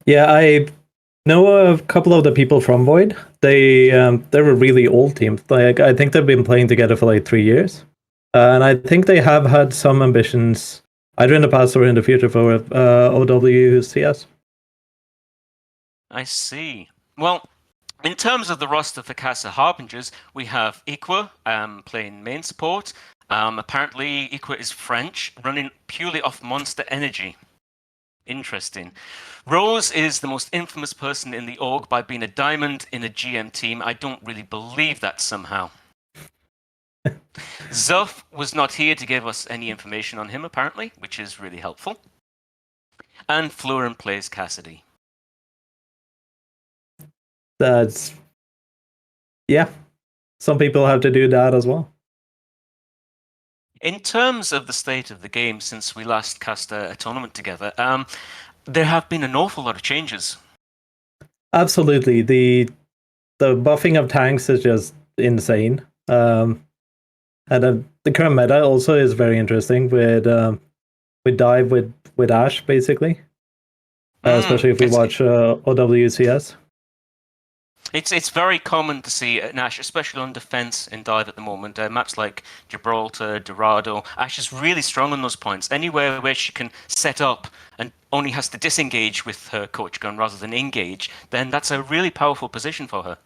Yeah, I know a couple of the people from Void. They're a really old team. Like I think they've been playing together for like 3 years, and I think they have had some ambitions either in the past or in the future for OWCS. I see. Well, in terms of the roster for Kasa Harbingers, we have Iqua playing main support. Apparently, Iqua is French, running purely off Monster Energy. Interesting. Rose is the most infamous person in the org by being a diamond in a GM team. I don't really believe that somehow. Zuff was not here to give us any information on him, apparently, which is really helpful. And Florin plays Cassidy. That's yeah. Some people have to do that as well. In terms of the state of the game since we last cast a tournament together, there have been an awful lot of changes. Absolutely. The buffing of tanks is just insane. And the current meta also is very interesting with dive with Ash basically, especially if we watch OWCS. It's very common to see Ash, especially on defense in dive at the moment. Maps like Gibraltar, Dorado, Ash is really strong on those points. Anywhere where she can set up and only has to disengage with her coach gun rather than engage, then that's a really powerful position for her.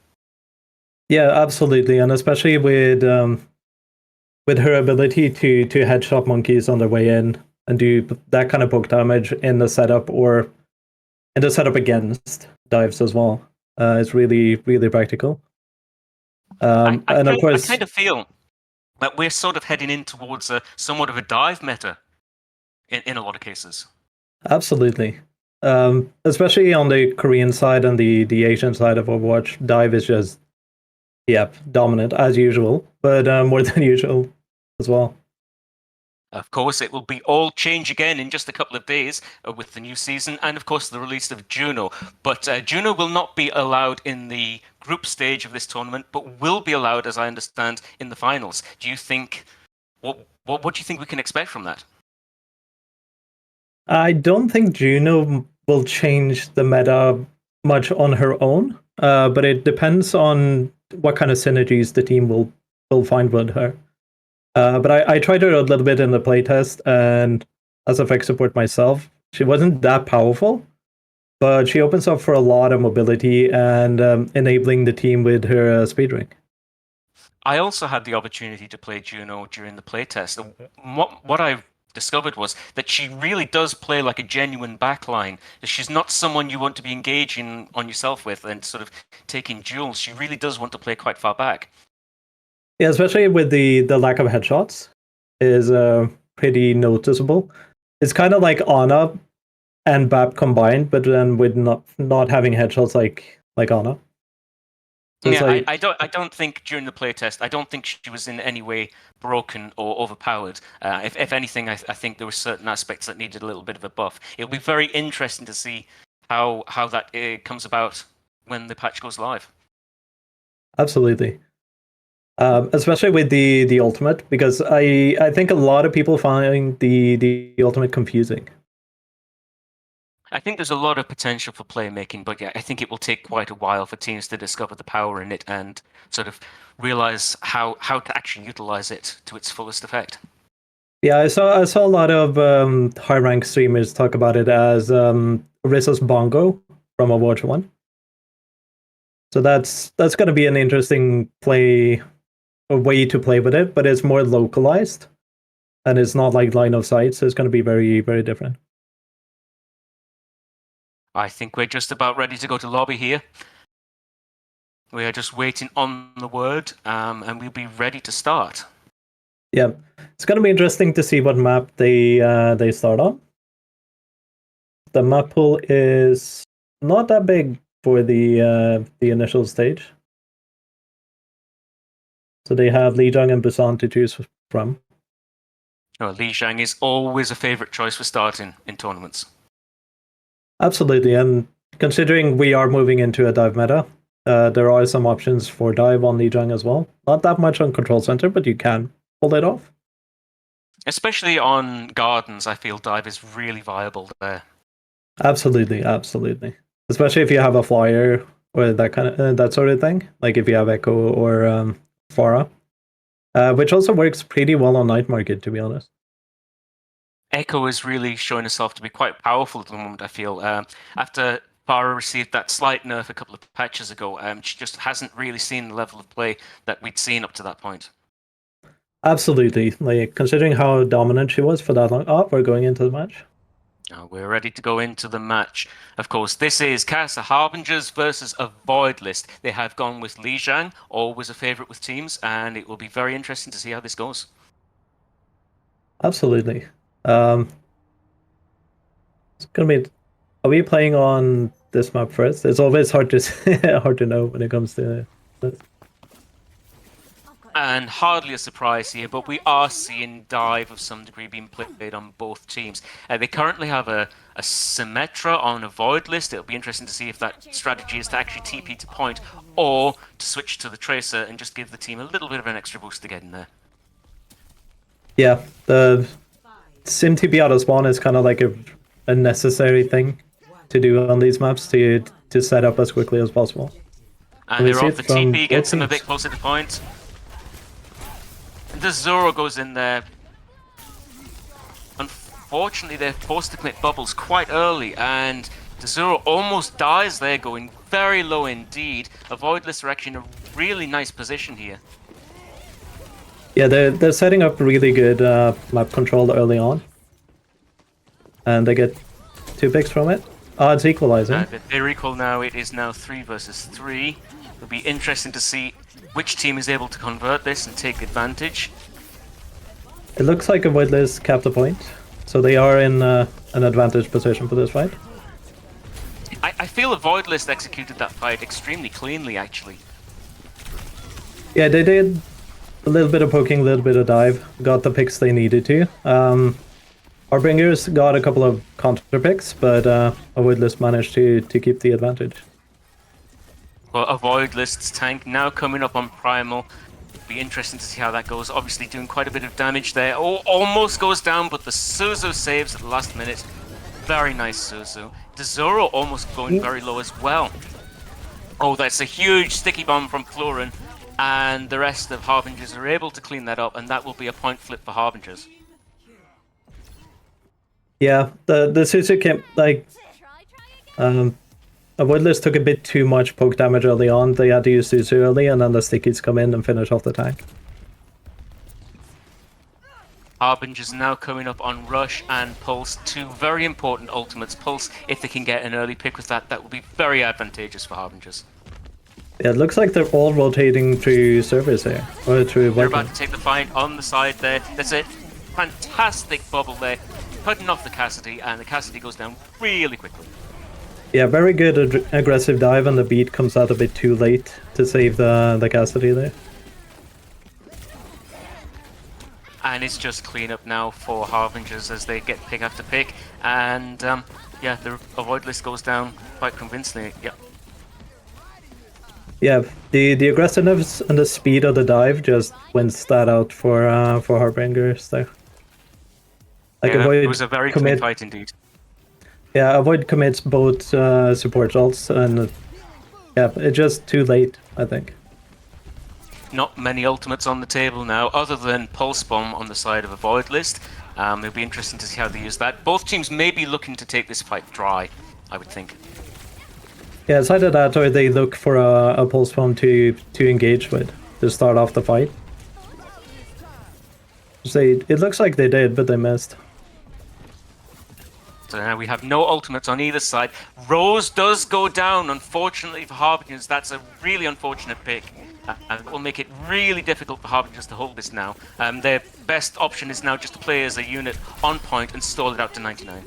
Yeah, absolutely, and especially with her ability to headshot monkeys on their way in and do that kind of poke damage in the setup or in the setup against dives as well. It's really really practical. And of I course, kind of feel that we're sort of heading in towards somewhat of a dive meta in a lot of cases. absolutely. Especially on the Korean side and the Asian side of Overwatch, dive is just dominant as usual, but more than usual as well. Of course, it will be all change again in just a couple of days with the new season, and of course the release of Juno. But Juno will not be allowed in the group stage of this tournament, but will be allowed, as I understand, in the finals. Do you think what do you think we can expect from that? I don't think Juno will change the meta much on her own, but it depends on what kind of synergies the team will find with her. But I tried her a little bit in the playtest, and as a fix support myself, she wasn't that powerful, but she opens up for a lot of mobility and enabling the team with her speed ring. I also had the opportunity to play Juno during the playtest. What I discovered was that she really does play like a genuine backline. She's not someone you want to be engaging on yourself with and sort of taking duels. She really does want to play quite far back. Yeah, especially with the lack of headshots is pretty noticeable. It's kind of like Ana and BAP combined, but then with not having headshots like Ana. So it's Yeah, like I don't think during the playtest, I don't think she was in any way broken or overpowered. If anything, I think there were certain aspects that needed a little bit of a buff. It'll be very interesting to see how that comes about when the patch goes live. absolutely. Especially with the ultimate, because I think a lot of people find the ultimate confusing. I think there's a lot of potential for playmaking, but yeah, I think it will take quite a while for teams to discover the power in it and sort of realize how to actually utilize it to its fullest effect. Yeah, I saw a lot of high rank streamers talk about it as Rissa's Bongo from Overwatch 1. So that's going to be an interesting play, a way to play with it, but it's more localized and it's not like line of sight, so it's going to be very very different. I think we're just about ready to go to lobby here. We are just waiting on the word, and we'll be ready to start. Yeah, it's going to be interesting to see what map they start on. The map pool is not that big for the initial stage, so they have Lijiang and Busan to choose from. Oh, Li Zhang is always a favorite choice for starting in tournaments. Absolutely, and considering we are moving into a dive meta, there are some options for dive on Lijiang as well. Not that much on Control Center, but you can pull it off. Especially on gardens, I feel dive is really viable there. Absolutely, absolutely. especially if you have a flyer or that sort of thing. Like if you have Echo or Pharah, which also works pretty well on Night Market, to be honest. Echo is really showing herself to be quite powerful at the moment, I feel. After Farah received that slight nerf a couple of patches ago, she just hasn't really seen the level of play that we'd seen up to that point. Absolutely. Like, considering how dominant she was for that long. Oh, we're going into the match. We're ready to go into the match. Of course, this is Kasa Harbingers versus a Void List. They have gone with Li Zhang, always a favorite with teams, and it will be very interesting to see how this goes. Absolutely. It's gonna be. Are we playing on this map first? It's always hard to know when it comes to this. And hardly a surprise here, but we are seeing dive of some degree being played on both teams. They currently have a Symmetra on a Void List. It'll be interesting to see if that strategy is to actually TP to point or to switch to the Tracer and just give the team a little bit of an extra boost to get in there. Yeah, the Sim TP out of spawn is kind of like a necessary thing to do on these maps to set up as quickly as possible. And they're off the TP, gets him a bit closer to point. The Zoro goes in there. Unfortunately, they're forced to commit bubbles quite early, and the Zoro almost dies there, going very low indeed. A Voidless are actually in a really nice position here. Yeah, they're setting up really good map control early on. And they get 2 picks from it. It's equalizing. They're equal now. It is now 3 versus 3. It'll be interesting to see which team is able to convert this and take advantage. It looks like a Voidless capped a point, so they are in an advantage position for this fight. I feel a Voidless executed that fight extremely cleanly, actually. Yeah, they did a little bit of poking, a little bit of dive, got the picks they needed to. Harbingers got a couple of counter picks, but a Voidless managed to keep the advantage. Well, a Voidless tank now coming up on Primal. Be interesting to see how that goes. Obviously doing quite a bit of damage there. Oh, almost goes down, but the Suzu saves at the last minute. Very nice Suzu. The Zoro almost going very low as well. Oh, that's a huge sticky bomb from Florin. And the rest of Harbingers are able to clean that up, and that will be a point flip for Harbingers. Yeah, the Suzu came, like... A Voidless took a bit too much poke damage early on. They had to use Suzu early, and then the stickies come in and finish off the tank. Harbingers now coming up on Rush and Pulse, 2 very important ultimates. Pulse, if they can get an early pick with that, that will be very advantageous for Harbingers. Yeah, it looks like they're all rotating through servers here, or through They're about to take the fight on the side there. That's it. Fantastic bubble there, cutting off the Cassidy, and the Cassidy goes down really quickly. Yeah, very good aggressive dive, and the beat comes out a bit too late to save the Cassidy there. And it's just cleanup now for Harbingers as they get pick after pick. And yeah, the avoid list goes down quite convincingly. Yep. Yeah, the aggressiveness and the speed of the dive just wins that out for Harbingers there. Like, yeah, it was a very clean fight indeed. Yeah, Avoid commits both support ults, and yeah, it's just too late, I think. Not many ultimates on the table now, other than Pulse Bomb on the side of a Void list. It'll be interesting to see how they use that. Both teams may be looking to take this fight dry, I would think. Yeah, it's either that or they look for a Pulse Bomb to engage with, to start off the fight. It looks like they did, but they missed. So now we have no ultimates on either side. Rose does go down, unfortunately for Harbingers. That's a really unfortunate pick. And it will make it really difficult for Harbingers to hold this now. Their best option is now just to play as a unit on point and stall it out to 99.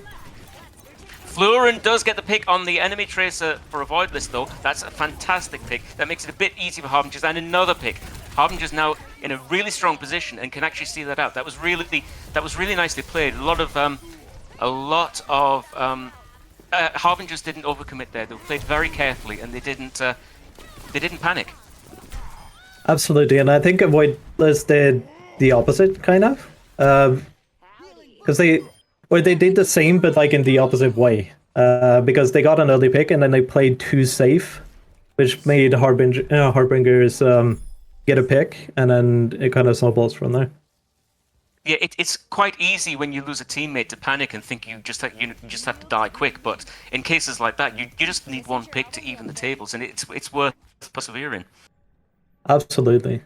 Florin does get the pick on the enemy Tracer for a Void list though. That's a fantastic pick. That makes it a bit easier for Harbingers, and another pick. Harbingers now in a really strong position and can actually see that out. That was really nicely played. A lot of Harbingers didn't overcommit there. They played very carefully, and they didn't panic. Absolutely, and I think Avoidless did the opposite, kind of, because they did the same, but like in the opposite way. because they got an early pick and then they played too safe, which made Harbingers get a pick, and then it kind of snowballs from there. Yeah, it's quite easy when you lose a teammate to panic and think you just have to die quick. But in cases like that, you just need one pick to even the tables, and it's worth persevering. Absolutely.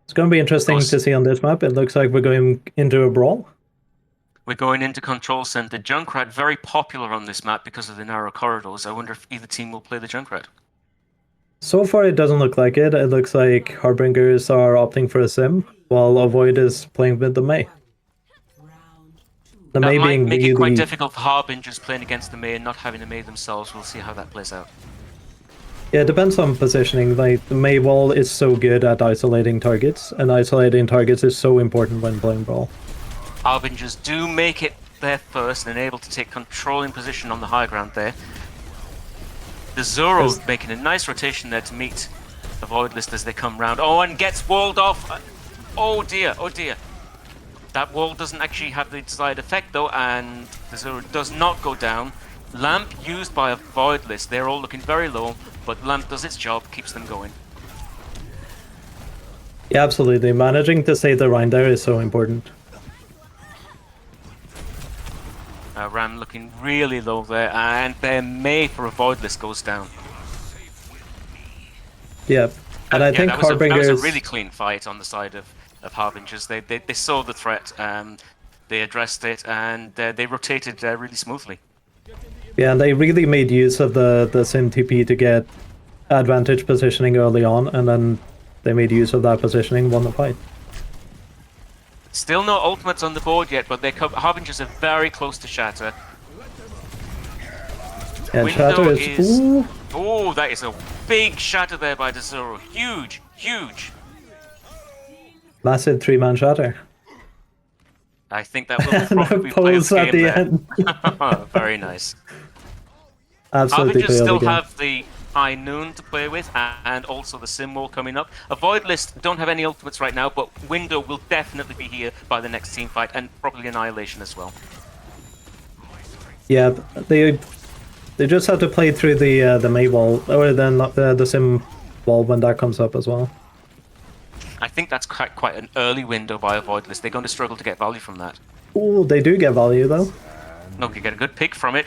It's going to be interesting to see on this map. It looks like we're going into a brawl. We're going into Control Center. Junkrat, very popular on this map because of the narrow corridors. I wonder if either team will play the Junkrat. So far, it doesn't look like it. It looks like Harbingers are opting for a sim, while Avoid is playing with the Mei. The Mei might make it quite difficult for Harbingers playing against the Mei and not having a Mei themselves. We'll see how that plays out. Yeah, it depends on positioning. Like, the Mei wall is so good at isolating targets, and isolating targets is so important when playing Brawl. Harbingers do make it there first and able to take controlling position on the high ground there. The Zoro making a nice rotation there to meet the Void List as they come round. Oh, and gets walled off. Oh dear, oh dear. That wall doesn't actually have the desired effect though, and the Zoro does not go down. Lamp used by a Void List. They're all looking very low, but Lamp does its job, keeps them going. Yeah, absolutely. Managing to save the Rhine there is so important. Ram looking really low there, and their Mei for a Void List goes down. Yep. And I think Harbingers... that was a really clean fight on the side of Harbingers. They saw the threat, they addressed it, and they rotated really smoothly. Yeah, and they really made use of the Sim TP to get advantage positioning early on, and then they made use of that positioning, won the fight. Still no ultimates on the board yet, but Harbingers are very close to Shatter. Yeah, Shatter is... Ooh. Oh, that is a big Shatter there by the Zoro. Huge, huge. Massive 3-man Shatter. I think that will probably play the game at the there. end. Very nice. Absolutely. Harbingers still have the High Noon to play with, and also the Sim Wall coming up. A Void List don't have any ultimates right now, but Window will definitely be here by the next team fight, and probably Annihilation as well. Yeah, they just have to play through the Mei wall, or then the Sim wall when that comes up as well. I think that's quite an early window by a Void List. They're going to struggle to get value from that. Ooh, they do get value though. Look, you get a good pick from it.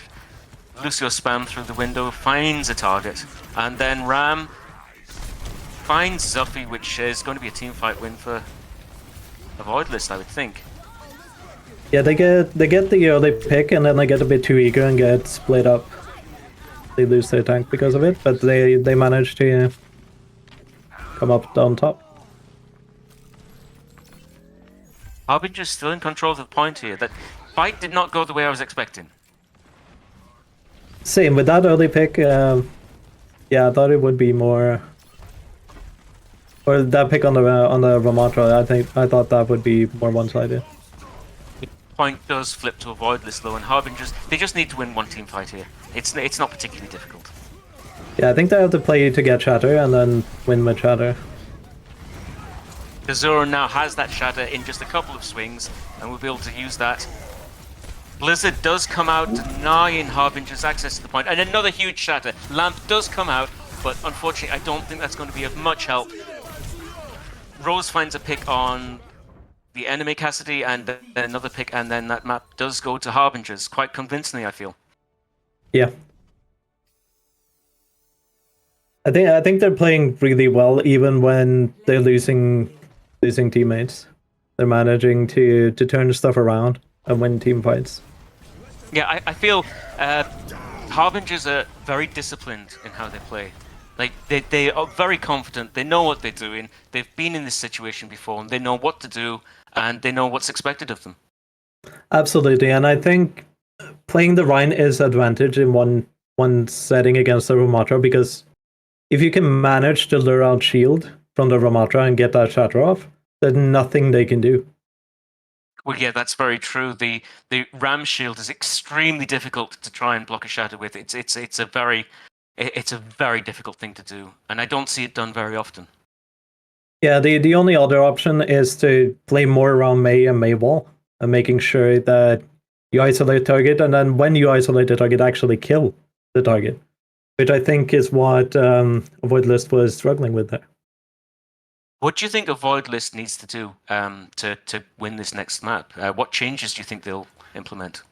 Lucio spam through the window, finds a target, and then Ram finds Zuffy, which is going to be a team fight win for a Void List, I would think. Yeah, they get the early pick, and then they get a bit too eager and get split up. They lose their tank because of it, but they manage to come up on top. Harbinger's still in control of the point here. That fight did not go the way I was expecting. Same with that early pick. Yeah, I thought it would be more, or that pick on the Ramatra. I thought that would be more one-sided. The point does flip to a Void List though, and Harbingers, they just need to win one team fight here. It's not particularly difficult. Yeah, I think they have to play to get Shatter and then win with Shatter. The Zoro now has that Shatter in just a couple of swings, and we'll be able to use that. Blizzard does come out, denying Harbinger's access to the point, and another huge Shatter. Lamp does come out, but unfortunately I don't think that's going to be of much help. Rose finds a pick on the enemy Cassidy, and then another pick, and then that map does go to Harbingers, quite convincingly, I feel. Yeah. I think they're playing really well, even when they're losing teammates. They're managing to turn stuff around and win team fights. Yeah, I feel Harbingers are very disciplined in how they play. Like, they are very confident, they know what they're doing, they've been in this situation before, and they know what to do, and they know what's expected of them. Absolutely, and I think playing the Rhine is advantage in one setting against the Ramatra, because if you can manage to lure out shield from the Ramatra and get that Shatter off, there's nothing they can do. Well, yeah, that's very true. The Ram shield is extremely difficult to try and block a Shatter with. It's a very difficult thing to do, and I don't see it done very often. Yeah, the only other option is to play more around Mei and Mei wall, and making sure that You isolate target, and then when you isolate the target, actually kill the target, which I think is what Avoid List was struggling with there. What do you think Avoid List needs to do to win this next map? What changes do you think they'll implement?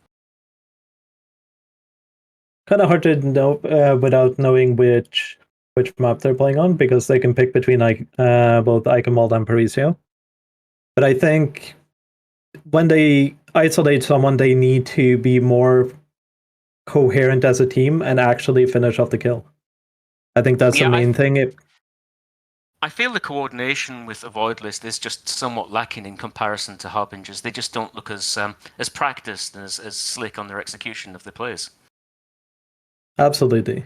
Kind of hard to know without knowing which map they're playing on, because they can pick between both Eichenwald and Parisio. But I think when they isolate someone, they need to be more coherent as a team and actually finish off the kill. I think that's the main thing. I feel the coordination with Avoid List is just somewhat lacking in comparison to Harbingers. They just don't look as practiced and as slick on their execution of the plays. Absolutely.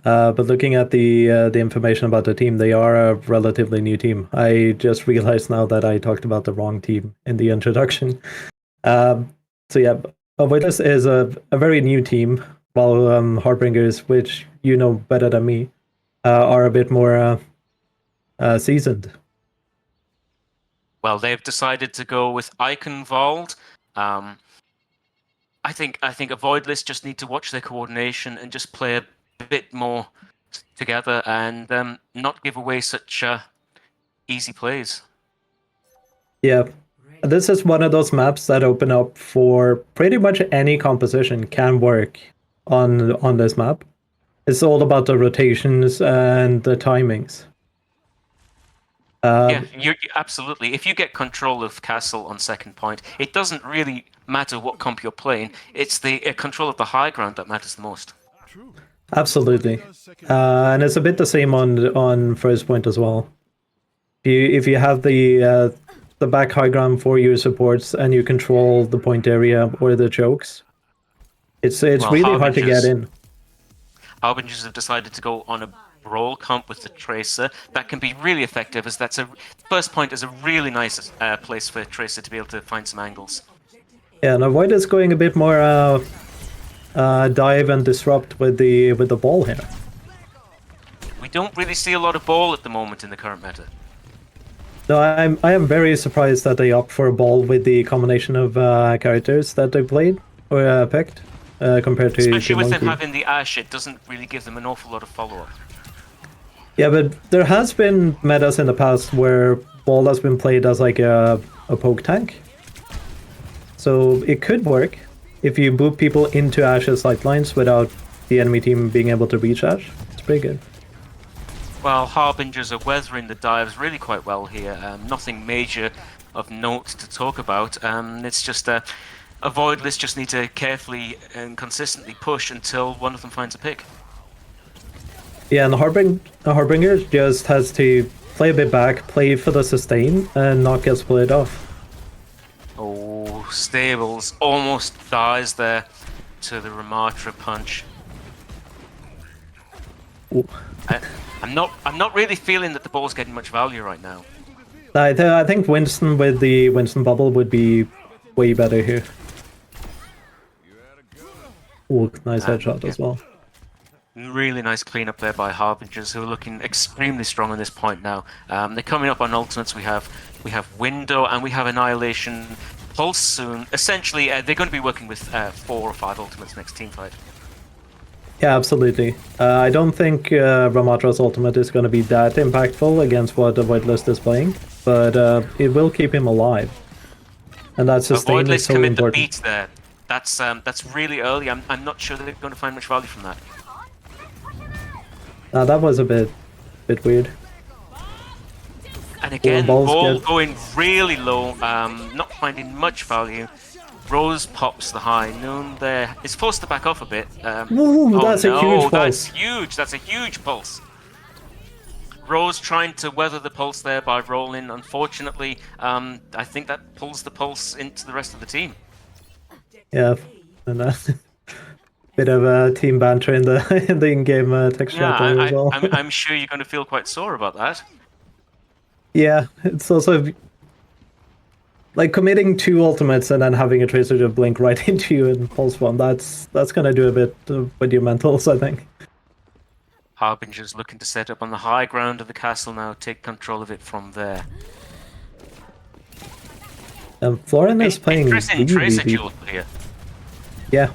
But looking at the information about the team, they are a relatively new team. I just realized now that I talked about the wrong team in the introduction. So yeah, Avoid List is a very new team, while Harbingers, which you know better than me, are a bit more seasoned. Well, they've decided to go with Eichenwald. I think Avoid List just need to watch their coordination and just play a bit more together and not give away such easy plays. Yeah, this is one of those maps that open up for pretty much any composition can work on this map. It's all about the rotations and the timings. Yeah, you're absolutely. If you get control of Castle on second point, it doesn't really matter what comp you're playing. It's the control of the high ground that matters the most. Absolutely, and it's a bit the same on first point as well. If you have the back high ground for your supports and you control the point area or the chokes, it's really hard to get in. Harbingers have decided to go on a roll comp with the Tracer. That can be really effective, as first point is a really nice place for Tracer to be able to find some angles. Yeah, and Avoid is going a bit more dive and disrupt with the ball here. We don't really see a lot of ball at the moment in the current meta. No, I am very surprised that they opt for a ball with the combination of characters that they played or picked compared to especially with Monkey. them having the Ash, it doesn't really give them an awful lot of follow-up. Yeah, but there has been metas in the past where ball has been played as like a poke tank. So it could work if you boot people into Ash's sightlines without the enemy team being able to reach Ash. It's pretty good. Well, Harbingers are weathering the dives really quite well here. Nothing major of note to talk about. It's just Avoid List just need to carefully and consistently push until one of them finds a pick. Yeah, and the Harbinger just has to play a bit back, play for the sustain, and not get split off. Oh, Stables almost dies there to the Ramatra punch. I'm not really feeling that the ball's getting much value right now. I think Winston with the Winston bubble would be way better here. Oh, nice headshot as well. Really nice cleanup there by Harbingers, who are looking extremely strong on this point now. They're coming up on ultimates. We have Window and we have Annihilation Pulse soon. Essentially, they're going to be working with 4 or 5 ultimates next team fight. Yeah, absolutely. I don't think Ramatra's ultimate is going to be that impactful against what the Avoid List is playing, but it will keep him alive. And that sustain is so important. The beat there. That's really early. I'm not sure they're going to find much value from that. That was a bit weird. And again, ball going really low, not finding much value. Rose pops the high. Noon there is forced to back off a bit. Ooh, that's a huge pulse. That's huge. That's a huge pulse. Rose trying to weather the pulse there by rolling. Unfortunately, I think that pulls the pulse into the rest of the team. Yeah, and bit of team banter in the in-game text chat there as well. I'm sure you're going to feel quite sore about that. Yeah, it's also like committing 2 ultimates and then having a Tracer to blink right into you in pulse one. That's gonna do a bit with your mentals, I think. Harbingers looking to set up on the high ground of the castle now, take control of it from there. Florin is playing interesting Tracer duel here. Yeah.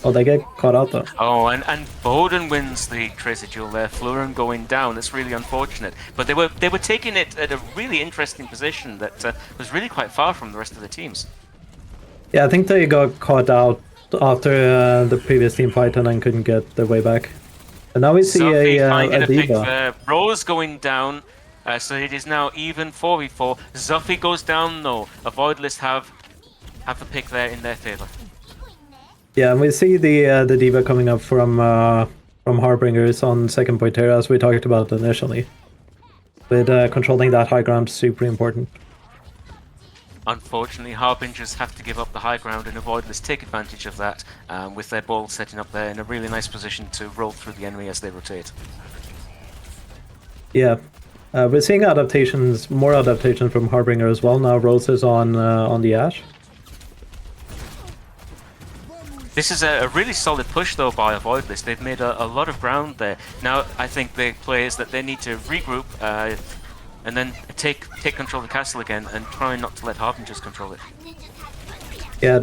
Oh, they get caught out though. Oh, and Bowden wins the Tracer duel there. Fluren going down. That's really unfortunate. But they were taking it at a really interesting position that was really quite far from the rest of the teams. Yeah, I think they got caught out after the previous team fight and then couldn't get their way back. And now we see Zuffy a finding a pick diva. there. Rose going down. So it is now even 4v4. Zuffy goes down though. Avoidless have the pick there in their favor. Yeah, and we see the diva coming up from Harbingers on second point here, as we talked about initially. With controlling that high ground, super important. Unfortunately, Harbingers have to give up the high ground, and Avoidless take advantage of that with their ball setting up there in a really nice position to roll through the enemy as they rotate. Yeah, we're seeing adaptations, more adaptations from Harbinger as well. Now Rose is on the Ashe. This is a really solid push though by Avoidless. They've made a lot of ground there. Now I think the players that they need to regroup and then take control of the castle again and try not to let Harbingers control it. Yeah,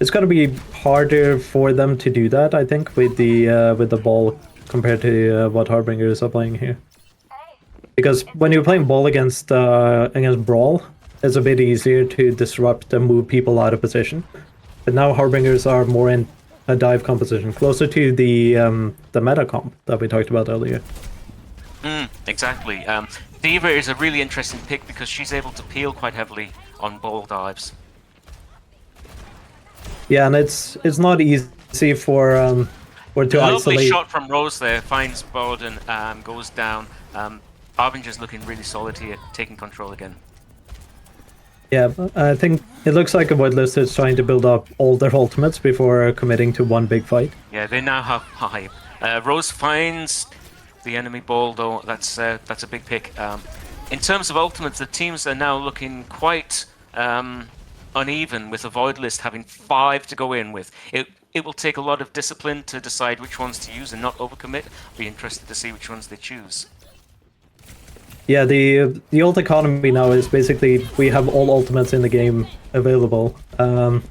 it's going to be harder for them to do that, I think, with the ball compared to what Harbingers are playing here. Because when you're playing ball against Brawl, it's a bit easier to disrupt and move people out of position. But now Harbingers are more in a dive composition, closer to the meta comp that we talked about earlier. Exactly. Diva is a really interesting pick because she's able to peel quite heavily on ball dives. Yeah, and it's not easy for to Lovely isolate. shot from Rose there, finds Bowden, goes down. Harbinger's looking really solid here, taking control again. Yeah, I think it looks like Avoidless is trying to build up all their ultimates before committing to one big fight. Yeah, they now have hype. Rose finds the enemy ball, though. That's a big pick. In terms of ultimates, the teams are now looking quite uneven, with Avoidless having 5 to go in with. It will take a lot of discipline to decide which ones to use and not overcommit. Be interested to see which ones they choose. Yeah, the ult economy now is basically we have all ultimates in the game available. The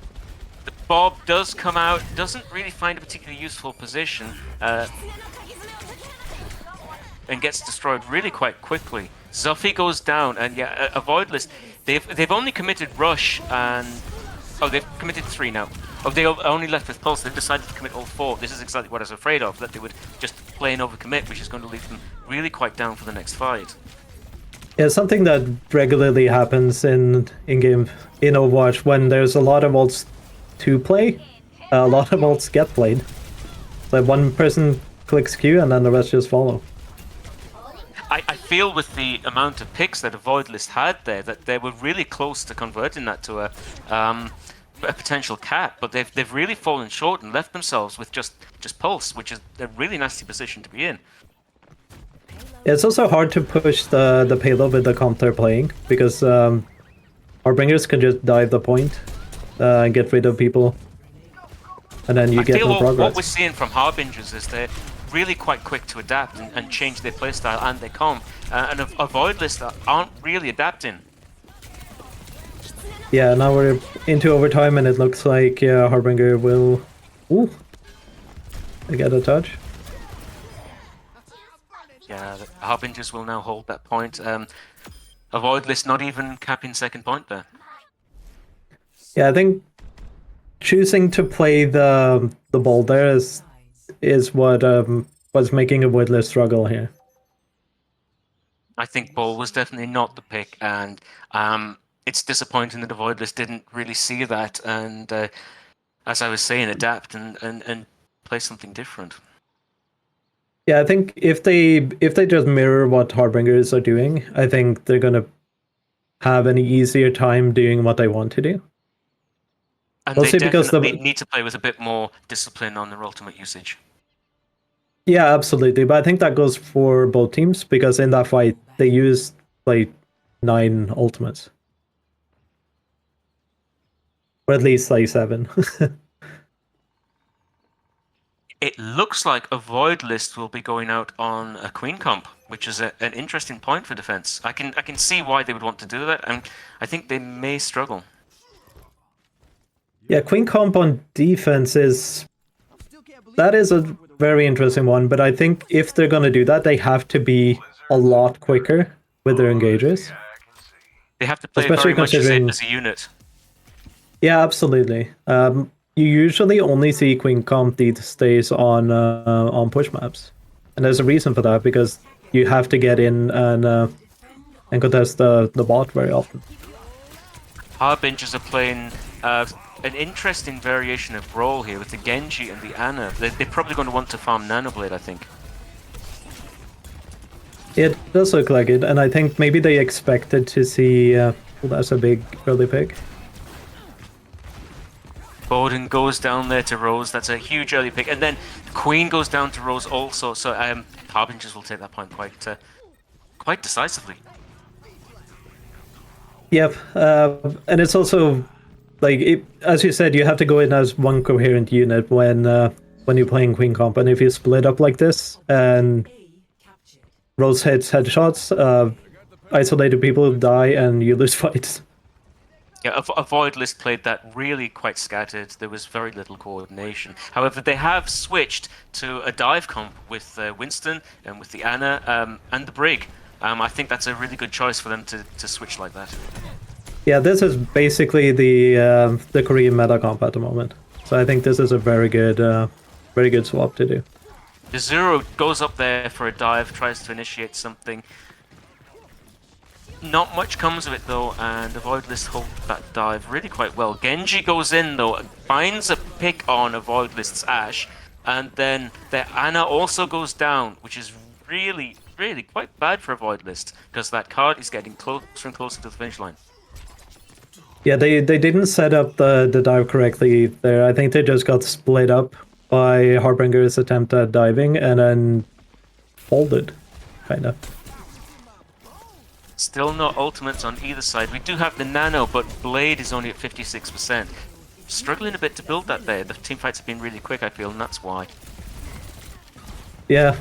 Bob does come out, doesn't really find a particularly useful position, and gets destroyed really quite quickly. Zuffy goes down, and yeah, Avoidless. They've only committed Rush and they've committed 3 now. Oh, they only left with Pulse. They've decided to commit all 4. This is exactly what I was afraid of, that they would just play an overcommit, which is going to leave them really quite down for the next fight. Yeah, something that regularly happens in game in Overwatch when there's a lot of ults to play, a lot of ults get played. Like one person clicks Q and then the rest just follow. I feel with the amount of picks that Avoidless had there that they were really close to converting that to a potential cap, but they've really fallen short and left themselves with just Pulse, which is a really nasty position to be in. It's also hard to push the payload with the comp they're playing, because Harbingers can just dive the point and get rid of people, and then you get no progress. What we're seeing from Harbingers is they're really quite quick to adapt and change their playstyle and their comp, and Avoidless aren't really adapting. Yeah, now we're into overtime and it looks like Harbinger will... Ooh! I get a touch. Yeah, the Harbingers will now hold that point. Avoidless not even capping second point there. Yeah, I think choosing to play the ball there is what was making Avoidless struggle here. I think ball was definitely not the pick, and it's disappointing that Avoidless didn't really see that and, as I was saying, adapt and play something different. Yeah, I think if they just mirror what Harbingers are doing, I think they're gonna have an easier time doing what they want to do. And they definitely need to play with a bit more discipline on their ultimate usage. Yeah, absolutely. But I think that goes for both teams, because in that fight they used like 9 ultimates. Or at least like 7. It looks like Avoidless will be going out on a Queen comp, which is an interesting point for defense. I can see why they would want to do that, and I think they may struggle. Yeah, Queen comp on defense is a very interesting one, but I think if they're gonna do that, they have to be a lot quicker with their engages. They have to play Especially very much as considering, as a unit. yeah, absolutely. You usually only see Queen comp these days on push maps, and there's a reason for that because you have to get in and contest the bot very often. Harbingers are playing an interesting variation of role here with the Genji and the Ana. They're probably going to want to farm Nanoblade, I think. It does look like it, and I think maybe they expected to see. Well, that's a big early pick. Bowden goes down there to Rose. That's a huge early pick, and then Queen goes down to Rose also. So Harbingers will take that point quite decisively. Yep, and it's also like as you said, you have to go in as one coherent unit when you're playing Queen comp, and if you split up like this and Rose hits headshots, isolated people die and you lose fights. Yeah, a Void list played that really quite scattered. There was very little coordination. However, they have switched to a dive comp with Winston and with the Ana and the Brig. I think that's a really good choice for them to switch like that. Yeah, this is basically the Korean meta comp at the moment. So I think this is a very good swap to do. The Zero goes up there for a dive, tries to initiate something. Not much comes of it though, and the Voidlist hold that dive really quite well. Genji goes in though, finds a pick on a Voidlist's Ashe, and then the Ana also goes down, which is really quite bad for a Voidlist, because that card is getting closer and closer to the finish line. Yeah, they didn't set up the dive correctly there. I think they just got split up by Harbinger's attempt at diving and then folded, kind of. Still no ultimates on either side. We do have the Nano, but Blade is only at 56%. Struggling a bit to build that there. The team fights have been really quick, I feel, and that's why. Yeah,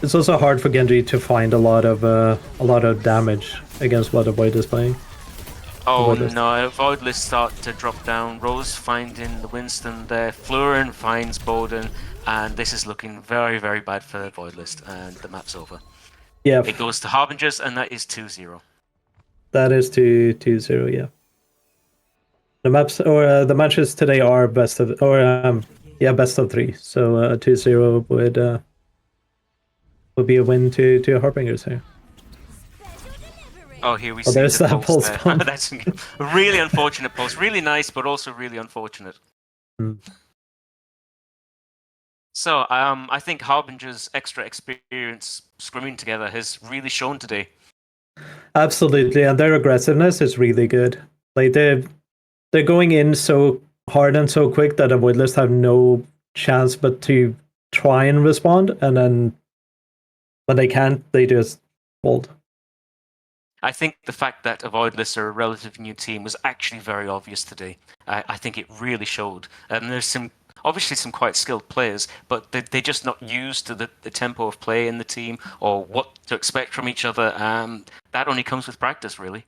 it's also hard for Genji to find a lot of damage against what the Void is playing. Oh no, Voidlist start to drop down. Rose finding the Winston there. Flurin finds Bowden, and this is looking very bad for the Voidlist, and the map's over. Yeah. It goes to Harbingers, and that is 2-0. That is 2-0, yeah. The maps or the matches today are best of best of 3. So 2-0 would be a win to Harbingers here. Oh, here we see there's the that pulse pulse there. That's a really unfortunate pulse. Really nice, but also really unfortunate. Mm. So, I think Harbinger's extra experience scrimming together has really shown today. Absolutely, and their aggressiveness is really good. Like they're going in so hard and so quick that a Voidlist have no chance but to try and respond, and then when they can't, they just fold. I think the fact that Voidlists are a relatively new team was actually very obvious today. I think it really showed. And there's obviously some quite skilled players, but they're just not used to the tempo of play in the team or what to expect from each other. That only comes with practice, really.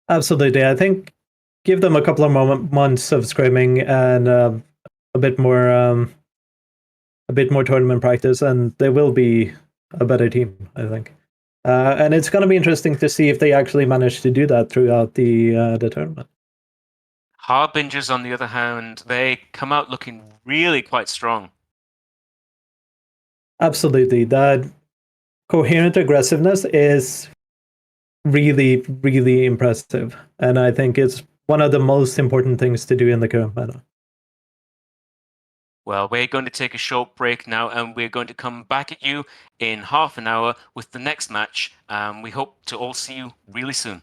Absolutely. I think give them a couple of months of scrimming and a bit more tournament practice, and they will be a better team, I think. And it's going to be interesting to see if they actually manage to do that throughout the tournament. Harbingers, on the other hand, they come out looking really quite strong. Absolutely. That coherent aggressiveness is really impressive. And I think it's one of the most important things to do in the current meta. Well, we're going to take a short break now, and we're going to come back at you in half an hour with the next match. We hope to all see you really soon.